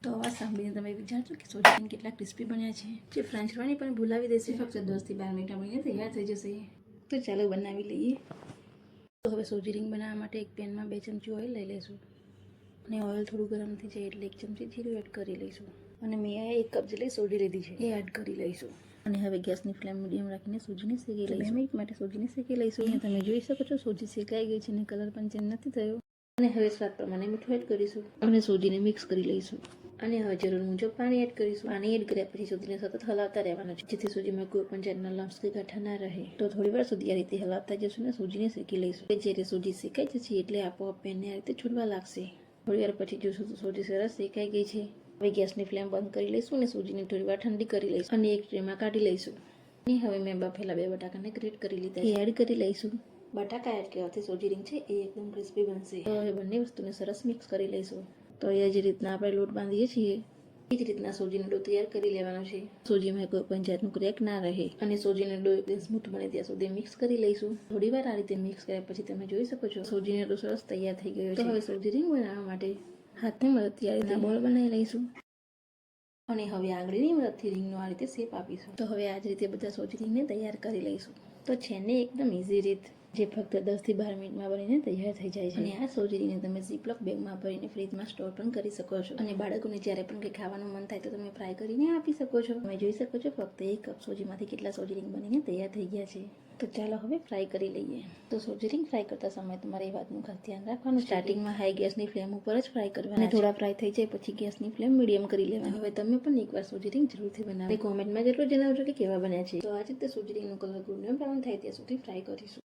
તો અવાજ સાંભળીને તમે વિચારજો કે સોજી રીંગ કેટલા ક્રિસ્પી બન્યા છે, જે ફ્રેન્ચ ફ્રાઈની પણ ભૂલાવી દેશે. ફક્ત 10 થી 12 મિનિટમાં બનીને તૈયાર થઈ જશે. તો ચાલો બનાવી લઈએ. તો હવે સોજી રીંગ બનાવવા માટે એક પેનમાં 2 ચમચી ઓઇલ લઈ લઈશું અને ઓઇલ થોડું ગરમ થઈ જાય એટલે 1 ચમચી જીરું એડ કરી લઈશું અને મેં 1 કપ જેટલી સોજી લીધી છે એ એડ કરી લઈશું. અને હવે ગેસની ફ્લેમ મીડિયમ રાખીને સોજીને શેકી લઈશું. 2 મિનિટ માટે સોજીને શેકી લઈશું. અહીંયા તમે જોઈ શકો છો સોજી શેકાઈ ગઈ છે અને કલર પણ ચેન્જ નથી થયો. અને હવે સ્વાદ પ્રમાણે મીઠું એડ કરીશું અને સોજીને મિક્સ કરી લઈશું. અને હવે જરૂર મુજબ પાણી એડ કરીશું. પાણી એડ કર્યા પછી સોજીને સતત હલાવતા રહેવાનું છે, જેથી સોજીમાં કોઈ પણ જાતના લમ્સ કે ગાંઠા ના રહે. તો થોડી વાર સુધી આ રીતે હલાવતા જશું ને સોજીને શેકી લઈશું. જ્યારે સોજી શેકાઈ જશે એટલે આપોઆપ પેનને આ રીતે છૂટવા લાગશે. થોડી વાર પછી જોશું તો સોજી સરસ શેકાઈ ગઈ છે. હવે ગેસની ફ્લેમ બંધ કરી લઈશું અને સોજીને થોડી વાર ઠંડી કરી લઈશું અને એક ટ્રેમાં કાઢી લઈશું. અને હવે મેં બફેલા 2 બટાકાને ગ્રેટ કરી લીધા છે, એડ કરી લઈશું. બટાકા એડ કરવાથી સોજી રીંગ છે એ એકદમ ક્રિસ્પી બનશે. તો હવે બંને વસ્તુને સરસ મિક્સ કરી લઈશું. તો એ જ રીતના આપણે લોટ બાંધીએ છીએ એ જ રીતના સોજીનો ડો તૈયાર કરી લેવાનો છે. સોજીમાં કોઈ પણ જાતનું ક્રેક ના રહે અને સોજીનો ડો એકદમ સ્મૂથ બને ત્યાં સુધી મિક્સ કરી લઈશું. થોડી વાર આ રીતે મિક્સ કર્યા પછી તમે જોઈ શકો છો સોજીનો ડો સરસ તૈયાર થઈ ગયો છે. તો હવે સોજી રીંગ બનાવવા માટે હાથની મદદથી આ રીતે બોલ બનાવી લઈશું અને હવે આંગળીની મદદથી રીંગનો આ રીતે શેપ આપીશું. તો હવે આ જ રીતે બધા સોજી રીંગને તૈયાર કરી લઈશું. તો છે ને એકદમ ઇઝી રીત, જે ફક્ત 10 થી 12 મિનિટમાં બનીને તૈયાર થઈ જાય છે. અને આ સોજી રીંગને તમે ઝીપલોક બેગમાં ભરીને ફ્રીજમાં સ્ટોર પણ કરી શકો છો અને બાળકોને જ્યારે પણ કંઈ ખાવાનું મન થાય તો તમે ફ્રાય કરીને આપી શકો છો. તમે જોઈ શકો છો ફક્ત 1 કપ સોજીમાંથી કેટલા સોજી રીંગ બનીને તૈયાર થઈ ગયા છે. તો ચાલો હવે ફ્રાય કરી લઈએ. તો સોજી રીંગ ફ્રાય કરતા સમયે તમારે એ વાતનું ખાસ ધ્યાન રાખવાનું, સ્ટાર્ટિંગમાં હાઈ ગેસની ફ્લેમ ઉપર જ ફ્રાય કરવાના અને થોડા ફ્રાય થઈ જાય પછી ગેસની ફ્લેમ મીડિયમ કરી લેવાની. હવે તમે પણ એકવાર સોજી રીંગ જરૂરથી બનાવો. કોમેન્ટમાં જરૂર જણાવજો કે કેવા બન્યા છે. તો આ રીતે સોજી રીંગનો કલર ગોલ્ડન બ્રાઉન થાય ત્યાં સુધી ફ્રાય કરીશું.